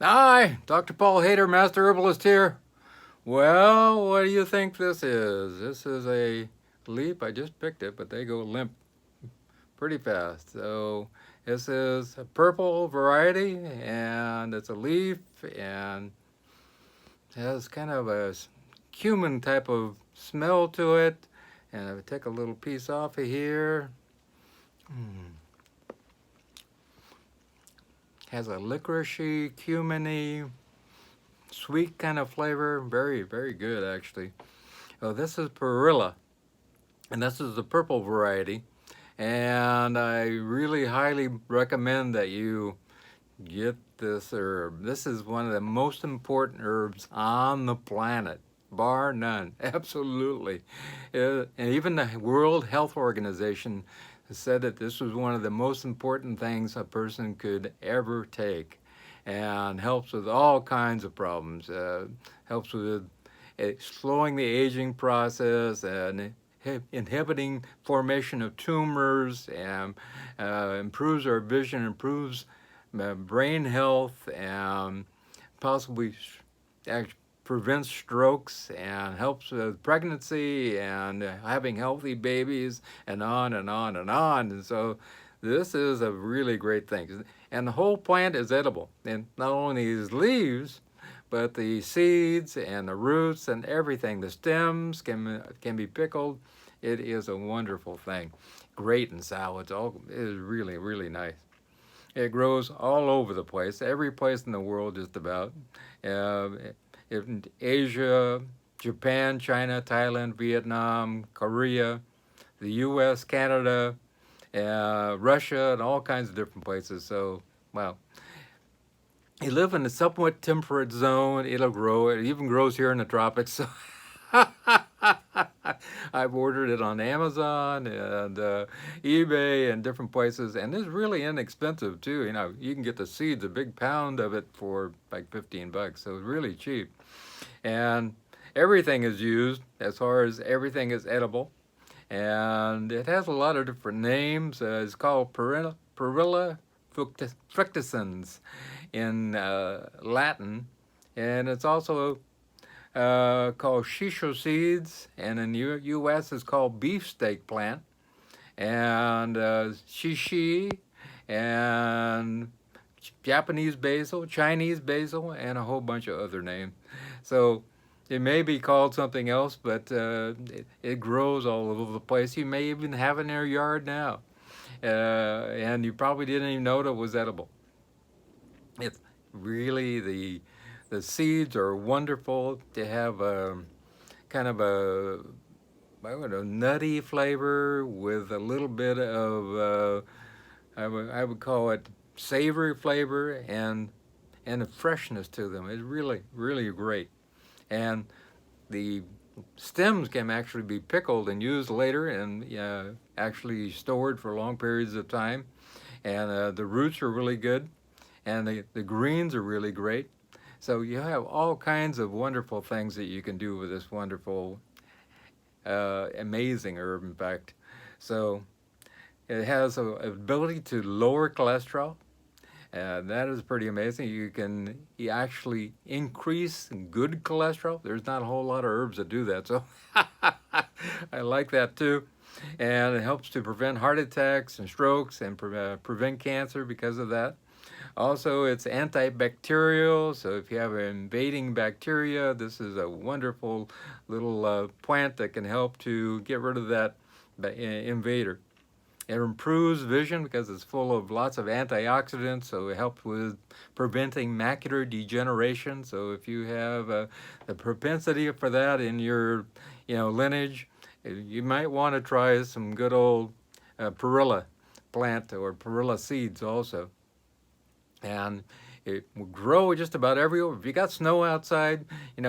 Hi, Dr. Paul Haider, Master Herbalist here. Well, what do you think this is? This is a leaf. I just picked it, but they go limp pretty fast. So this is a purple variety, and it's a leaf, and it has kind of a cumin type of smell to it. And I would take a little piece off of here. Mm. Has a licoricey, cuminy, sweet kind of flavor. Very, very good actually. Oh, this is Perilla, and this is the purple variety. And I really highly recommend that you get this herb. This is one of the most important herbs on the planet, bar none. Absolutely. And even the World Health Organization said that this was one of the most important things a person could ever take, and helps with all kinds of problems. Helps with slowing the aging process and inhibiting formation of tumors, and improves our vision, improves brain health, and possibly prevents strokes, and helps with pregnancy and having healthy babies, and on and on and on. And so this is a really great thing. And the whole plant is edible. And not only these leaves, but the seeds and the roots and everything. The stems can be pickled. It is a wonderful thing. Great in salads. It is really, really nice. It grows all over the place, every place in the world just about. Uh, in Asia, Japan, China, Thailand, Vietnam, Korea, the U.S., Canada, Russia, and all kinds of different places. So, wow. You live in a somewhat temperate zone, it'll grow. It even grows here in the tropics. So I've ordered it on Amazon and eBay and different places, and it's really inexpensive too. You know, you can get the seeds, a big pound of it for like 15 bucks, so it's really cheap. And everything is used, as far as everything is edible, and it has a lot of different names. It's called Perilla fructescens in Latin, and it's also called shisho seeds, and in the U.S. it's called beefsteak plant, and shishi, and Japanese basil, Chinese basil, and a whole bunch of other names. So it may be called something else, but it grows all over the place. You may even have it in your yard now, and you probably didn't even know it was edible. It's really the seeds are wonderful. They have kind of a nutty flavor with a little bit of I would call it savory flavor, and a freshness to them. It's really, really great. And the stems can actually be pickled and used later, and actually stored for long periods of time. And the roots are really good, and the greens are really great. So you have all kinds of wonderful things that you can do with this wonderful, amazing herb, in fact. So it has an ability to lower cholesterol. That is pretty amazing. You actually increase good cholesterol. There's not a whole lot of herbs that do that, so I like that too. And it helps to prevent heart attacks and strokes, and prevent cancer because of that. Also, it's antibacterial, so if you have an invading bacteria, this is a wonderful little plant that can help to get rid of that invader. It improves vision because it's full of lots of antioxidants, so it helps with preventing macular degeneration. So if you have the propensity for that in your lineage, you might want to try some good old perilla plant or perilla seeds also. And it will grow just about everywhere. If you got snow outside,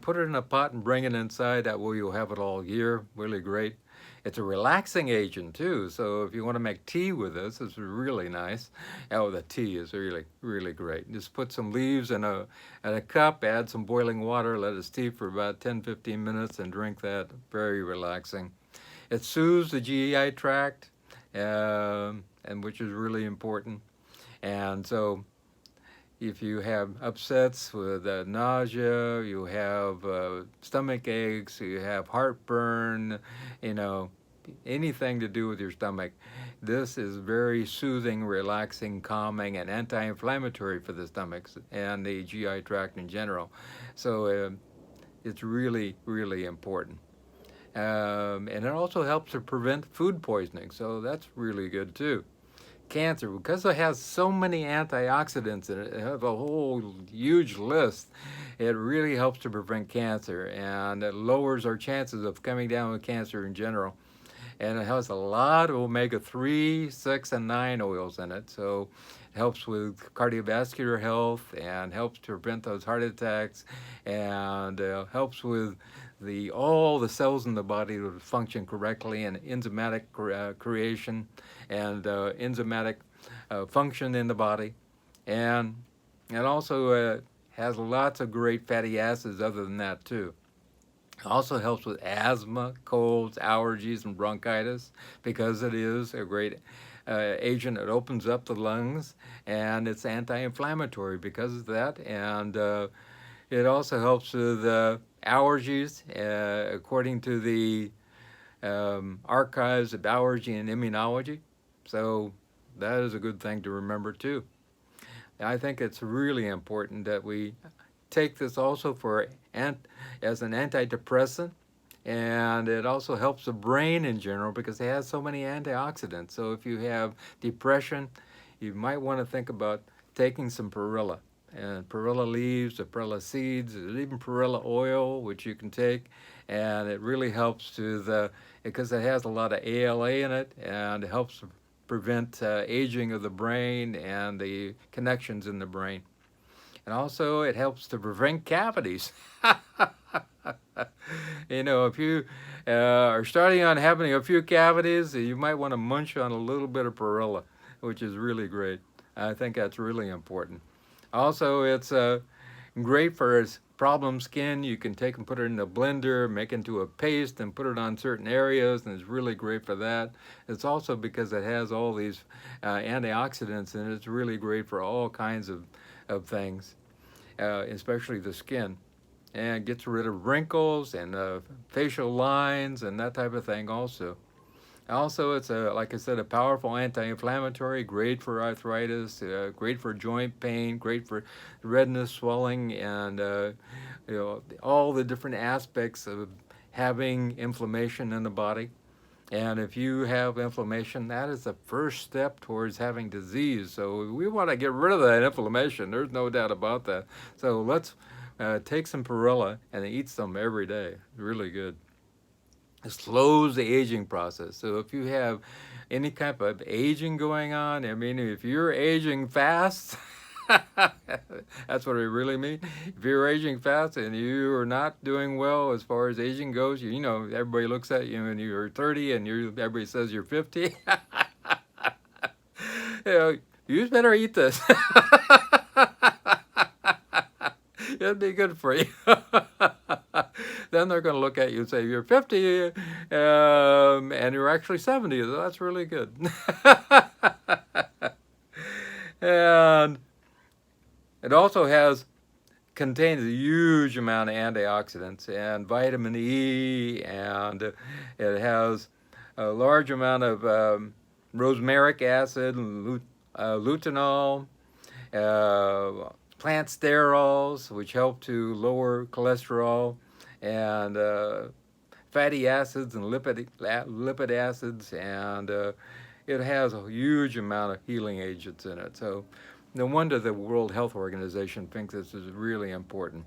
put it in a pot and bring it inside. That way you'll have it all year. Really great. It's a relaxing agent too, so if you want to make tea with this, it's really nice. Oh, the tea is really, really great. Just put some leaves in a cup, add some boiling water, let it steep for about 10-15 minutes, and drink that. Very relaxing. It soothes the GI tract, and which is really important. And so if you have upsets with nausea, you have stomach aches, you have heartburn, you know, anything to do with your stomach, this is very soothing, relaxing, calming, and anti-inflammatory for the stomachs and the GI tract in general. So it's really, really important. And it also helps to prevent food poisoning, so that's really good too. Cancer, because it has so many antioxidants in it, it has a whole huge list. It really helps to prevent cancer, and it lowers our chances of coming down with cancer in general. And it has a lot of omega-3, 6, and 9 oils in it, so it helps with cardiovascular health and helps to prevent those heart attacks, and helps with all the cells in the body to function correctly, and enzymatic creation and enzymatic function in the body. And it also has lots of great fatty acids other than that too. It also helps with asthma, colds, allergies, and bronchitis, because it is a great agent. It opens up the lungs, and it's anti-inflammatory because of that. And it also helps with allergies, according to the archives of allergy and immunology. So that is a good thing to remember too. I think it's really important that we take this also for as an antidepressant, and it also helps the brain in general because it has so many antioxidants. So if you have depression, you might want to think about taking some Perilla. And Perilla leaves, the Perilla seeds, there's even Perilla oil, which you can take, and it really helps to because it has a lot of ALA in it, and it helps prevent aging of the brain and the connections in the brain. And also it helps to prevent cavities. You know, if you are starting on having a few cavities, you might want to munch on a little bit of Perilla, which is really great. I think that's really important. Also, it's great for problem skin. You can take and put it in a blender, make it into a paste, and put it on certain areas, and it's really great for that. It's also because it has all these antioxidants, and it's really great for all kinds of things, especially the skin. And it gets rid of wrinkles and facial lines and that type of thing also. Also, it's like I said, a powerful anti-inflammatory, great for arthritis, great for joint pain, great for redness, swelling, and you know, all the different aspects of having inflammation in the body. And if you have inflammation, that is the first step towards having disease. So we want to get rid of that inflammation. There's no doubt about that. So let's take some Perilla and eat some every day. Really good. It slows the aging process. So if you have any type of aging going on, I mean, if you're aging fast, that's what I really mean. If you're aging fast and you are not doing well as far as aging goes, you know, everybody looks at you and you're 30 and everybody says you're 50. You know, you better eat this. It'd be good for you. Then they're going to look at you and say, you're 50 and you're actually 70. So that's really good. And it also contains a huge amount of antioxidants and vitamin E, and it has a large amount of rosmaric acid, lutein, plant sterols, which help to lower cholesterol, and fatty acids and lipid acids, and it has a huge amount of healing agents in it. So no wonder the World Health Organization thinks this is really important.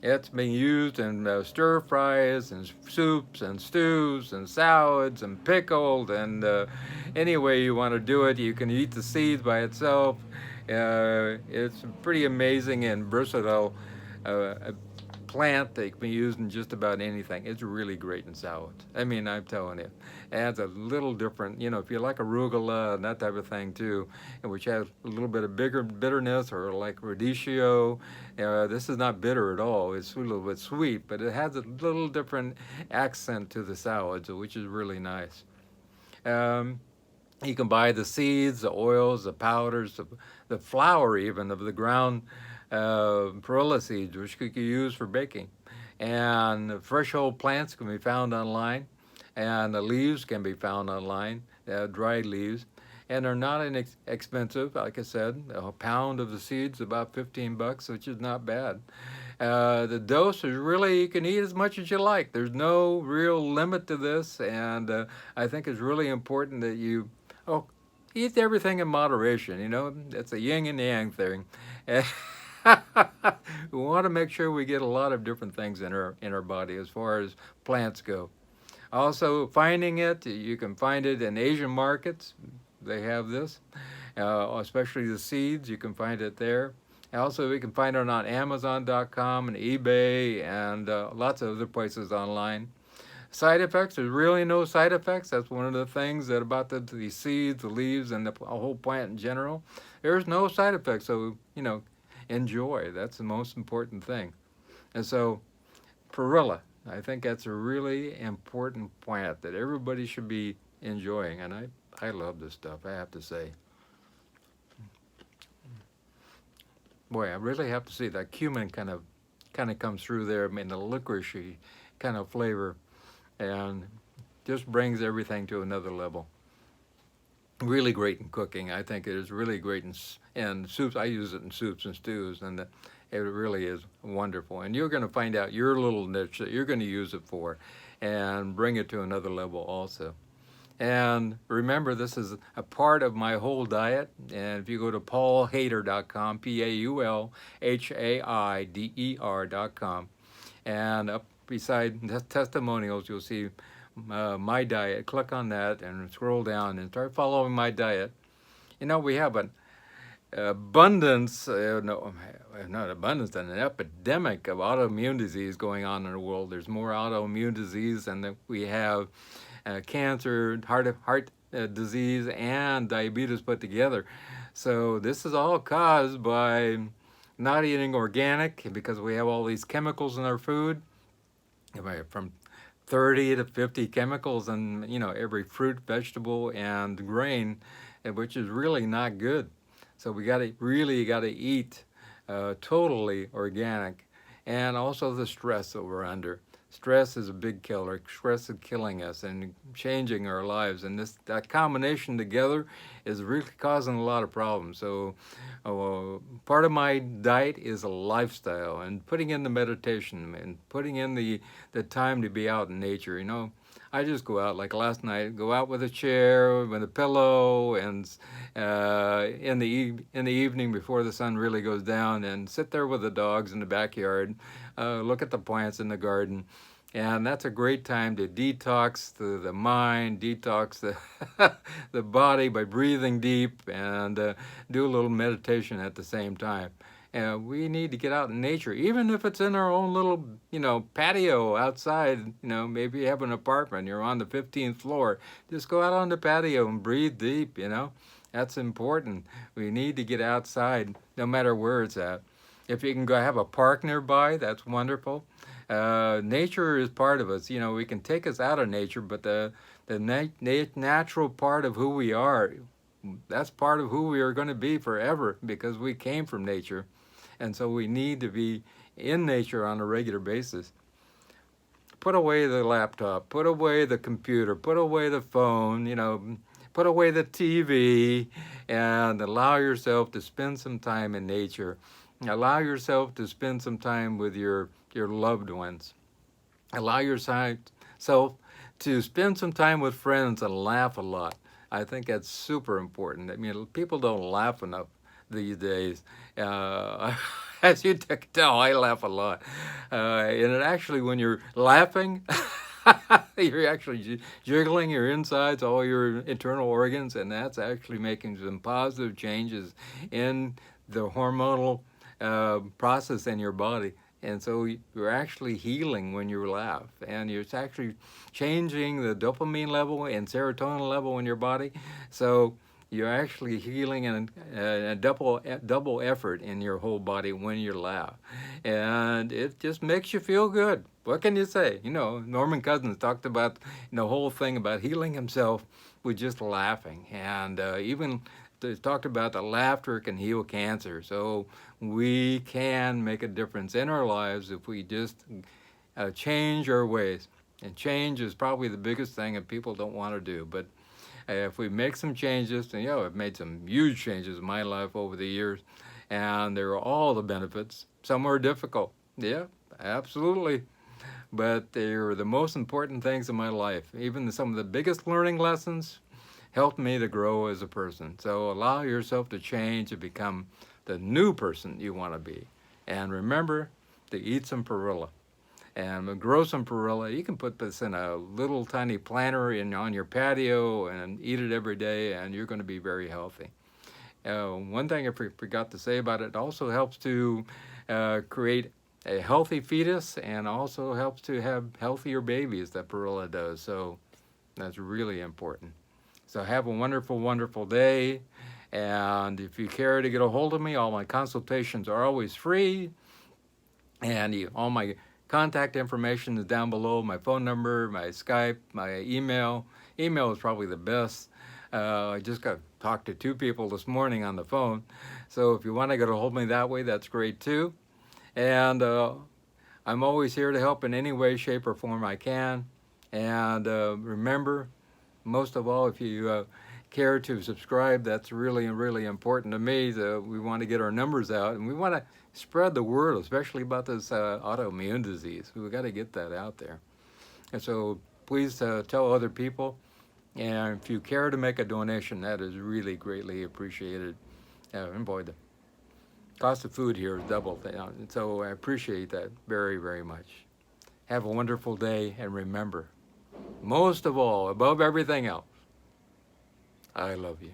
It's being used in stir fries and soups and stews and salads and pickled, and any way you want to do it. You can eat the seeds by itself. It's pretty amazing and versatile plant that can be used in just about anything. It's really great in salads. I mean, I'm telling you, it adds a little different, you know, if you like arugula and that type of thing too, which has a little bit of bitterness, or like radicchio, this is not bitter at all. It's a little bit sweet, but it has a little different accent to the salads, which is really nice. You can buy the seeds, the oils, the powders, the flour even of the ground perilla seeds, which you can use for baking. And fresh whole plants can be found online, and the leaves can be found online, dried leaves. And they're not inexpensive. Like I said, a pound of the seeds about 15 bucks, which is not bad. The dose is really, you can eat as much as you like. There's no real limit to this, and I think it's really important that you, oh, eat everything in moderation. You know, it's a yin and yang thing. We want to make sure we get a lot of different things in our body as far as plants go. Also, finding it, you can find it in Asian markets. They have this, especially the seeds. You can find it there. Also, we can find it on Amazon.com and eBay and lots of other places online. Side effects, there's really no side effects. That's one of the things that about the seeds, the leaves, and the whole plant in general. There's no side effects, so, you know, enjoy. That's the most important thing. And so, Perilla, I think that's a really important plant that everybody should be enjoying, and I love this stuff, I have to say. Boy, I really have to say that cumin kind of comes through there in the licoricey kind of flavor, and just brings everything to another level. Really great in cooking. I think it is really great in soups. I use it in soups and stews, and it really is wonderful. And you're going to find out your little niche that you're going to use it for, and bring it to another level also. And remember, this is a part of my whole diet. And if you go to paulhaider.com, PAULHAIDER.com, and up beside testimonials, you'll see my diet. Click on that and scroll down and start following my diet. You know, we have an abundance, no, not abundance, an epidemic of autoimmune disease going on in the world. There's more autoimmune disease than we have cancer, heart disease, and diabetes put together. So this is all caused by not eating organic, because we have all these chemicals in our food, from 30 to 50 chemicals in, you know, every fruit, vegetable, and grain, which is really not good. So we got to eat totally organic. And also the stress that we're under. Stress is a big killer. Stress is killing us and changing our lives, and that combination together is really causing a lot of problems. So part of my diet is a lifestyle, and putting in the meditation and putting in the time to be out in nature. You know, I just go out, like last night, go out with a chair, with a pillow, and in the evening before the sun really goes down, and sit there with the dogs in the backyard, look at the plants in the garden. And that's a great time to detox the mind, detox the body by breathing deep, and do a little meditation at the same time. And we need to get out in nature, even if it's in our own little, you know, patio outside. You know, maybe you have an apartment, you're on the 15th floor. Just go out on the patio and breathe deep, you know. That's important. We need to get outside, no matter where it's at. If you can go have a park nearby, that's wonderful. Nature is part of us. You know, we can take us out of nature, but the natural part of who we are, that's part of who we are going to be forever, because we came from nature. And so we need to be in nature on a regular basis. Put away the laptop, put away the computer, put away the phone, you know, put away the TV, and allow yourself to spend some time in nature. Allow yourself to spend some time with your loved ones. Allow yourself to spend some time with friends and laugh a lot. I think that's super important. I mean, people don't laugh enough these days. As you can tell, I laugh a lot. And it actually, when you're laughing, you're actually jiggling your insides, all your internal organs, and that's actually making some positive changes in the hormonal process in your body. And so you're actually healing when you laugh, and you're actually changing the dopamine level and serotonin level in your body. So you're actually healing and a double effort in your whole body when you laugh. And it just makes you feel good. What can you say? You know, Norman Cousins talked about the whole thing about healing himself with just laughing. And even they talked about that laughter can heal cancer. So we can make a difference in our lives if we just change our ways. And change is probably the biggest thing that people don't want to do. But if we make some changes, and I've made some huge changes in my life over the years, and there are all the benefits. Some are difficult. Yeah, absolutely. But they're the most important things in my life. Even some of the biggest learning lessons helped me to grow as a person. So allow yourself to change and become the new person you want to be. And remember to eat some Perilla. And grow some Perilla. You can put this in a little tiny planter on your patio and eat it every day, and you're going to be very healthy. One thing I forgot to say about it, it also helps to create a healthy fetus, and also helps to have healthier babies, that Perilla does. So that's really important. So have a wonderful, wonderful day. And if you care to get a hold of me, all my consultations are always free. And all my contact information is down below. My phone number, my Skype, my email. Email is probably the best. I just got to talk to 2 people this morning on the phone. So if you want to get a hold of me that way, that's great too. And I'm always here to help in any way, shape, or form I can. And remember, most of all, if you care to subscribe, that's really, really important to me. We want to get our numbers out, and we want to spread the word, especially about this autoimmune disease. We've got to get that out there. And so please tell other people. And if you care to make a donation, that is really greatly appreciated. And boy, the cost of food here is double. So I appreciate that very, very much. Have a wonderful day, and remember, most of all, above everything else, I love you.